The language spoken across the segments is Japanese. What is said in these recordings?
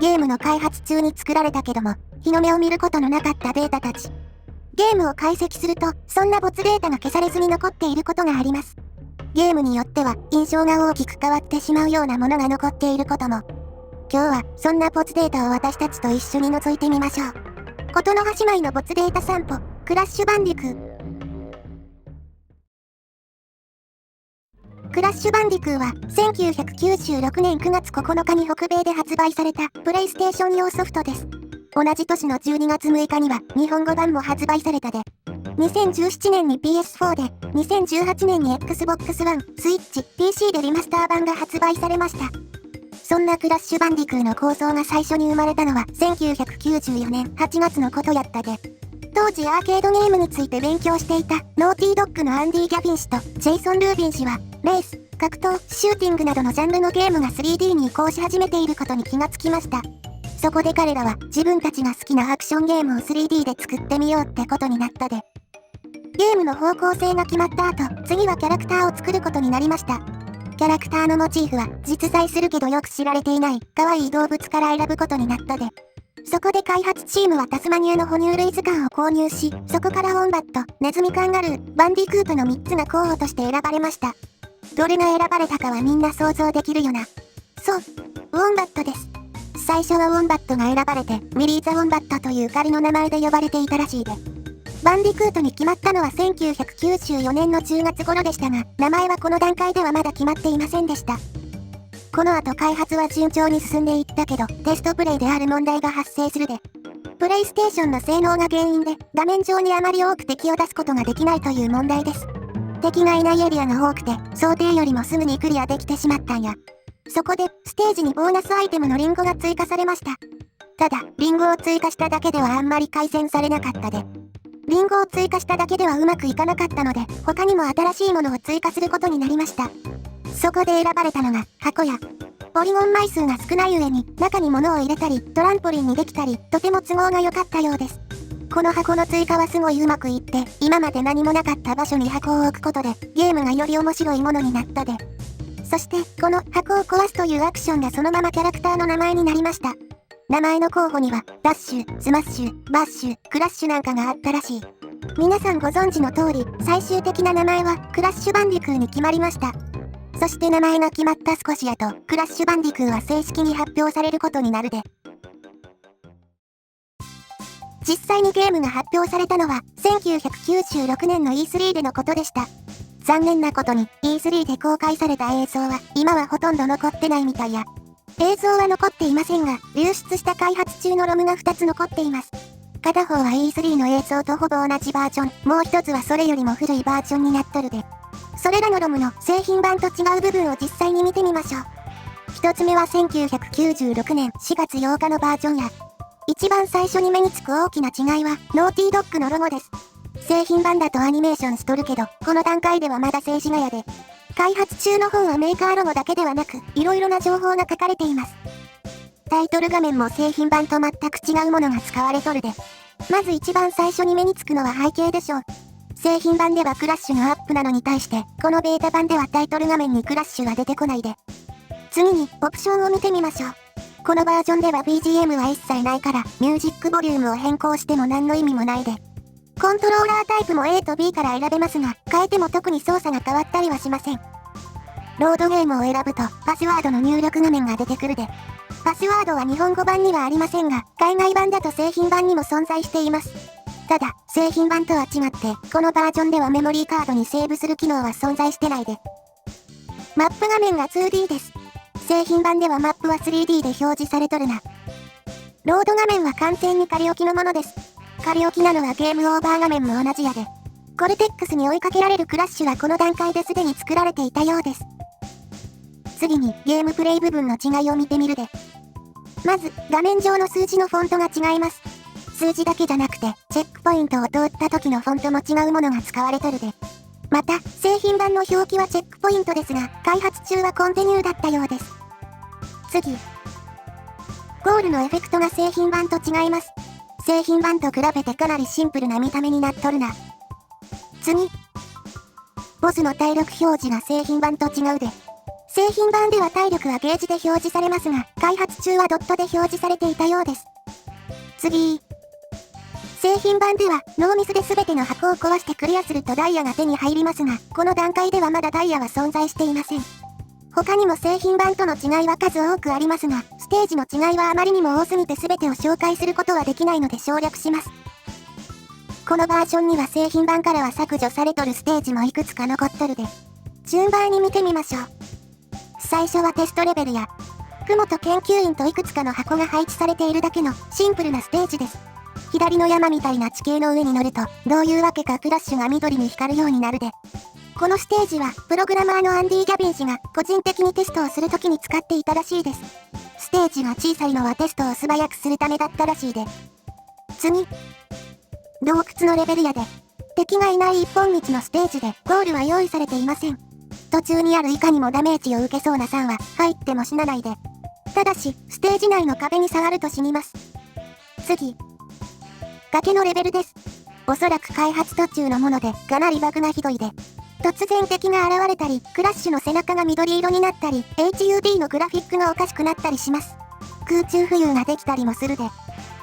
ゲームの開発中に作られたけども、日の目を見ることのなかったデータたち。ゲームを解析すると、そんな没データが消されずに残っていることがあります。ゲームによっては、印象が大きく変わってしまうようなものが残っていることも。今日は、そんな没データを私たちと一緒に覗いてみましょう。ことの葉姉妹の没データ散歩、クラッシュバンディクー。クラッシュバンディクーは、1996年9月9日に北米で発売された、プレイステーション用ソフトです。同じ年の12月6日には、日本語版も発売されたで。2017年に PS4 で、2018年に Xbox One、Switch、PC でリマスター版が発売されました。そんなクラッシュバンディクーの構想が最初に生まれたのは、1994年8月のことやったで。当時アーケードゲームについて勉強していたノーティードッグのアンディ・ギャビン氏とジェイソン・ルービン氏はレース、格闘、シューティングなどのジャンルのゲームが 3D に移行し始めていることに気がつきました。そこで彼らは自分たちが好きなアクションゲームを 3D で作ってみようってことになったで。ゲームの方向性が決まった後、次はキャラクターを作ることになりました。キャラクターのモチーフは実在するけどよく知られていない可愛い動物から選ぶことになったで。そこで開発チームはタスマニアの哺乳類図鑑を購入し、そこからウォンバット、ネズミカンガルー、バンディクープの3つが候補として選ばれました。どれが選ばれたかはみんな想像できるよな。そう、ウォンバットです。最初はウォンバットが選ばれて、ウィリー・ザ・ウォンバットという仮の名前で呼ばれていたらしいで。バンディクートに決まったのは1994年の10月頃でしたが、名前はこの段階ではまだ決まっていませんでした。この後開発は順調に進んでいったけど、テストプレイである問題が発生するで。プレイステーションの性能が原因で、画面上にあまり多く敵を出すことができないという問題です。敵がいないエリアが多くて、想定よりもすぐにクリアできてしまったんや。そこで、ステージにボーナスアイテムのリンゴが追加されました。ただ、リンゴを追加しただけではあんまり改善されなかったで。リンゴを追加しただけではうまくいかなかったので、他にも新しいものを追加することになりました。そこで選ばれたのが、箱や、ポリゴン枚数が少ない上に、中に物を入れたり、トランポリンにできたり、とても都合が良かったようです。この箱の追加はすごいうまくいって、今まで何もなかった場所に箱を置くことで、ゲームがより面白いものになったで。そして、この箱を壊すというアクションがそのままキャラクターの名前になりました。名前の候補には、ダッシュ、スマッシュ、バッシュ、クラッシュなんかがあったらしい。皆さんご存知の通り、最終的な名前は、クラッシュバンディクーに決まりました。そして名前が決まった少し後、クラッシュバンディクーは正式に発表されることになるで。実際にゲームが発表されたのは、1996年の E3 でのことでした。残念なことに E3 で公開された映像は、今はほとんど残ってないみたいや。映像は残っていませんが、流出した開発中のロムが2つ残っています。片方は E3 の映像とほぼ同じバージョン、もう一つはそれよりも古いバージョンになっとるで。それらのロムの製品版と違う部分を実際に見てみましょう。一つ目は1996年4月8日のバージョンや。一番最初に目につく大きな違いは、ノーティードッグのロゴです。製品版だとアニメーションしとるけど、この段階ではまだ静止画やで。開発中の方はメーカーロゴだけではなく、いろいろな情報が書かれています。タイトル画面も製品版と全く違うものが使われとるで。まず一番最初に目につくのは背景でしょう。製品版ではクラッシュのアップなのに対して、このベータ版ではタイトル画面にクラッシュが出てこないで。次に、オプションを見てみましょう。このバージョンでは BGM は一切ないから、ミュージックボリュームを変更しても何の意味もないで。コントローラータイプも A と B から選べますが、変えても特に操作が変わったりはしません。ロードゲームを選ぶと、パスワードの入力画面が出てくるで。パスワードは日本語版にはありませんが、海外版だと製品版にも存在しています。ただ、製品版とは違って、このバージョンではメモリーカードにセーブする機能は存在してないで。マップ画面が 2D です。製品版ではマップは 3D で表示されとるな。ロード画面は完全に仮置きのものです。仮置きなのはゲームオーバー画面も同じやで。コルテックスに追いかけられるクラッシュはこの段階ですでに作られていたようです。次にゲームプレイ部分の違いを見てみるで。まず、画面上の数字のフォントが違います。数字だけじゃなくて、チェックポイントを通った時のフォントも違うものが使われとるで。また、製品版の表記はチェックポイントですが、開発中はコンティニューだったようです。次。ゴールのエフェクトが製品版と違います。製品版と比べてかなりシンプルな見た目になっとるな。次。ボスの体力表示が製品版と違うで。製品版では体力はゲージで表示されますが、開発中はドットで表示されていたようです。次。製品版では、ノーミスで全ての箱を壊してクリアするとダイヤが手に入りますが、この段階ではまだダイヤは存在していません。他にも製品版との違いは数多くありますが、ステージの違いはあまりにも多すぎて全てを紹介することはできないので省略します。このバージョンには製品版からは削除されとるステージもいくつか残っとるで。順番に見てみましょう。最初はテストレベルや、雲と研究員といくつかの箱が配置されているだけのシンプルなステージです。左の山みたいな地形の上に乗ると、どういうわけかクラッシュが緑に光るようになるで。このステージは、プログラマーのアンディ・ギャビン氏が個人的にテストをするときに使っていたらしいです。ステージが小さいのはテストを素早くするためだったらしいで。次。洞窟のレベルやで。敵がいない一本道のステージでゴールは用意されていません。途中にあるいかにもダメージを受けそうな3は入っても死なないで。ただし、ステージ内の壁に触ると死にます。次。崖のレベルです。おそらく開発途中のもので、かなりバグがひどいで。突然敵が現れたり、クラッシュの背中が緑色になったり、HUD のグラフィックがおかしくなったりします。空中浮遊ができたりもするで。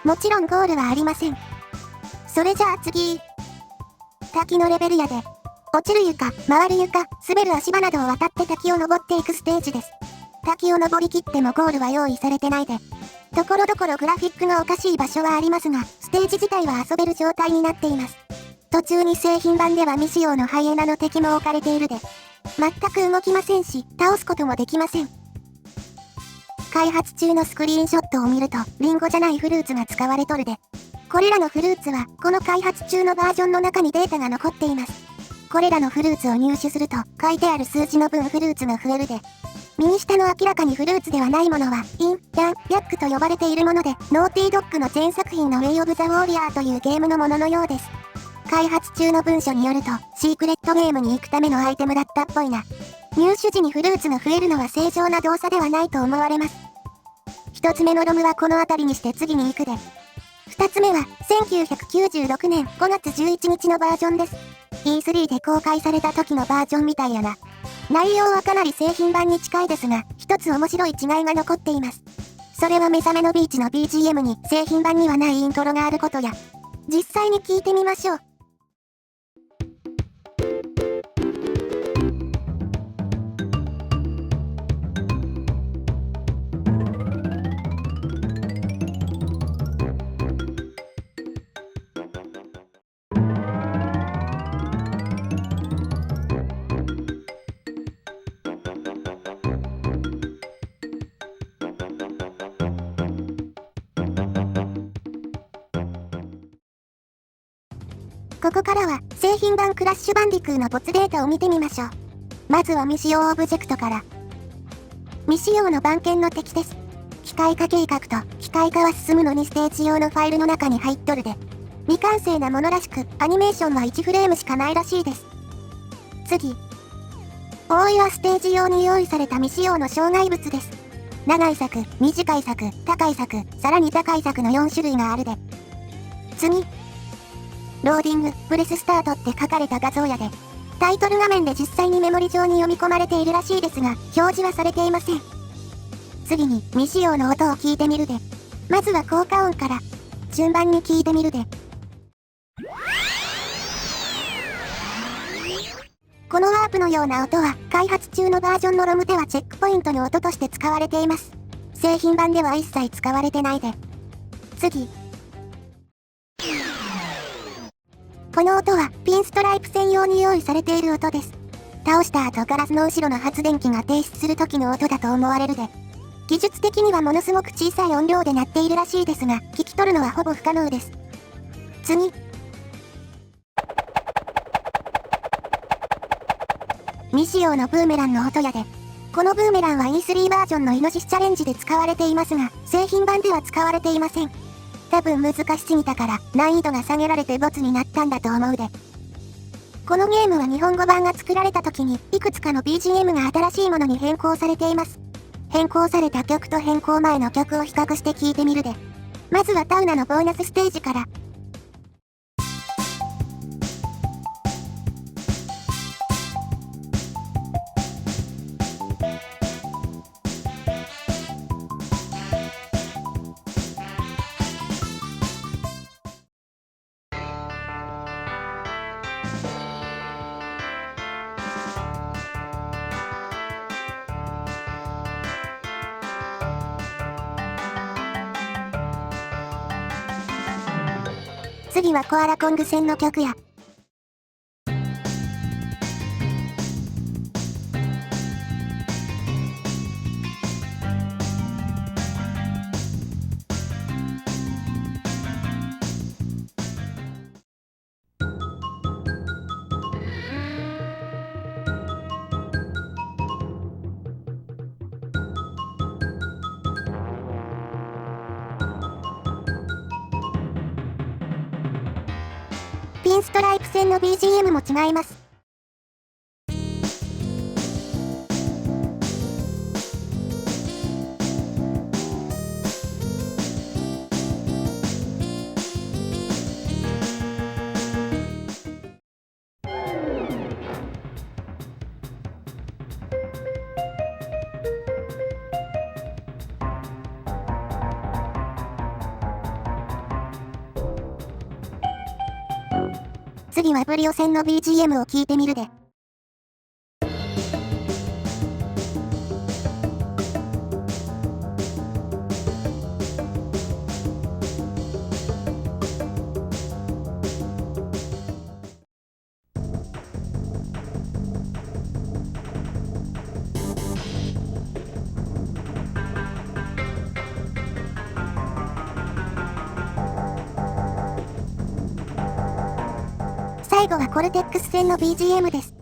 もちろんゴールはありません。それじゃあ次。滝のレベルやで。落ちる床、回る床、滑る足場などを渡って滝を登っていくステージです。滝を登りきってもゴールは用意されてないで。ところどころグラフィックがおかしい場所はありますが、ステージ自体は遊べる状態になっています。途中に製品版では未使用のハイエナの敵も置かれているで。全く動きませんし、倒すこともできません。開発中のスクリーンショットを見ると、リンゴじゃないフルーツが使われとるで。これらのフルーツは、この開発中のバージョンの中にデータが残っています。これらのフルーツを入手すると、書いてある数字の分フルーツが増えるで。右下の明らかにフルーツではないものは、イン、ヤン、ヤックと呼ばれているもので、ノーティードッグの前作品のウェイオブザウォーリアーというゲームのもののようです。開発中の文書によると、シークレットゲームに行くためのアイテムだったっぽいな。入手時にフルーツが増えるのは正常な動作ではないと思われます。一つ目のロムはこの辺りにして次に行くで。二つ目は、1996年5月11日のバージョンです。E3 で公開された時のバージョンみたいやな。内容はかなり製品版に近いですが、一つ面白い違いが残っています。それは目覚めのビーチの BGM に製品版にはないイントロがあることや。実際に聞いてみましょう。ここからは製品版クラッシュバンディクーの没データを見てみましょう。まずは未使用オブジェクトから。未使用の番犬の敵です。機械化計画と機械化は進むのにステージ用のファイルの中に入っとるで。未完成なものらしく、アニメーションは1フレームしかないらしいです。次。覆いはステージ用に用意された未使用の障害物です。長い柵、短い柵、高い柵、さらに高い柵の4種類があるで。次。ローディング、プレススタートって書かれた画像やで。タイトル画面で実際にメモリ上に読み込まれているらしいですが、表示はされていません。次に、未使用の音を聞いてみるで。まずは効果音から、順番に聞いてみるで。このワープのような音は、開発中のバージョンのロムではチェックポイントの音として使われています。製品版では一切使われてないで。次。この音はピンストライプ専用に用意されている音です。倒した後ガラスの後ろの発電機が停止する時の音だと思われるで。技術的にはものすごく小さい音量で鳴っているらしいですが、聞き取るのはほぼ不可能です。次。未使用のブーメランの音やで。このブーメランは E3 バージョンのイノシシチャレンジで使われていますが、製品版では使われていません。多分難しすぎたから難易度が下げられてボツになったんだと思うで。このゲームは日本語版が作られた時にいくつかの BGM が新しいものに変更されています。変更された曲と変更前の曲を比較して聞いてみるで。まずはタウナのボーナスステージから。次はコアラコング戦の曲や。ピンストライプ戦の BGM も違います。次はブリオ戦の BGM を聞いてみるで。最後はコルテックス戦の BGM です。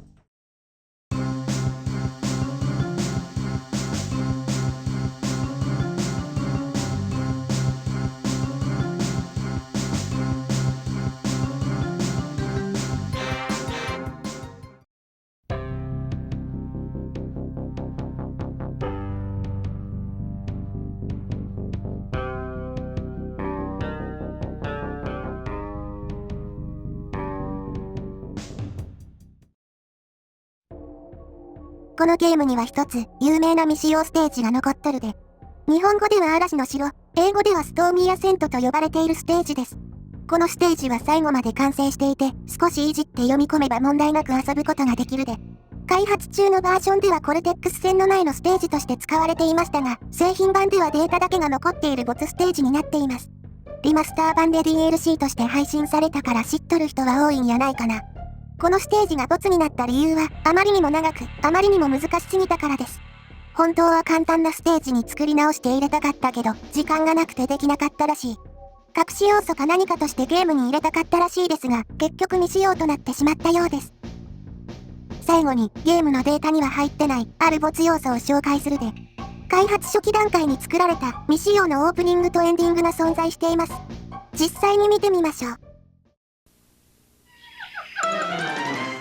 このゲームには一つ有名な未使用ステージが残っとるで。日本語では嵐の城、英語ではストーミーアセントと呼ばれているステージです。このステージは最後まで完成していて、少しいじって読み込めば問題なく遊ぶことができるで。開発中のバージョンではコルテックス戦の前のステージとして使われていましたが、製品版ではデータだけが残っている没ステージになっています。リマスター版で DLC として配信されたから知っとる人は多いんやないかな。このステージがボツになった理由は、あまりにも長く、あまりにも難しすぎたからです。本当は簡単なステージに作り直して入れたかったけど、時間がなくてできなかったらしい。隠し要素か何かとしてゲームに入れたかったらしいですが、結局未使用となってしまったようです。最後に、ゲームのデータには入ってない、ある没要素を紹介するで。開発初期段階に作られた、未使用のオープニングとエンディングが存在しています。実際に見てみましょう。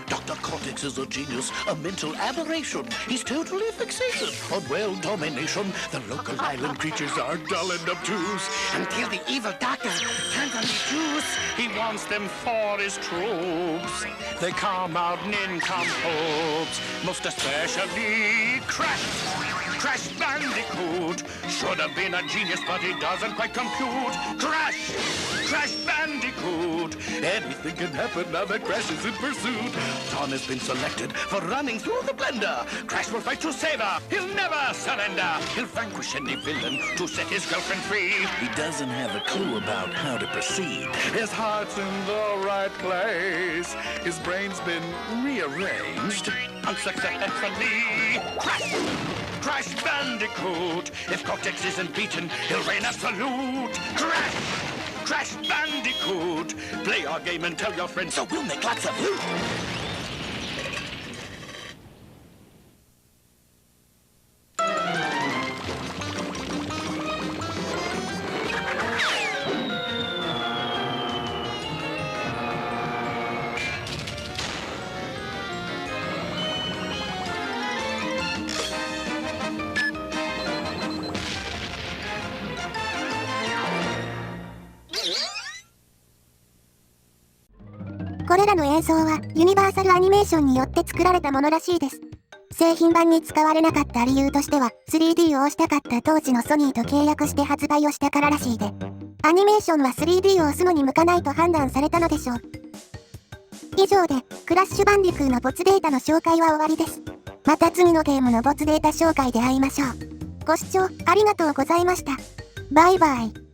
Dr. Cortex is a genius, a mental aberration. He's totally fixated on world domination. The local island creatures are dull and obtuse. Until the evil doctor turns on the juice. He wants them for his troops. They come out nincompoops, most especially Crash Bandicoot. Should have been a genius, but he doesn't quite compute. Crash Bandicoot. Anything can happen now that Crash is in pursuit. Tom has been selected for running through the blender. Crash will fight to save her. He'll never surrender. He'll vanquish any villain to set his girlfriend free. He doesn't have a clue about how to proceed. His heart's in the right place. His brain's been rearranged unsuccessfully. Crash Bandicoot. If Cortex isn't beaten, he'll reign absolute. Crash Bandicoot. Play our game and tell your friends so we'll make lots of loot.これらの映像はユニバーサルアニメーションによって作られたものらしいです。製品版に使われなかった理由としては 3D を押したかった当時のソニーと契約して発売をしたかららしいで、アニメーションは 3D を押すのに向かないと判断されたのでしょう。以上でクラッシュバンディクーの没データの紹介は終わりです。また次のゲームの没データ紹介で会いましょう。ご視聴ありがとうございました。バイバイ。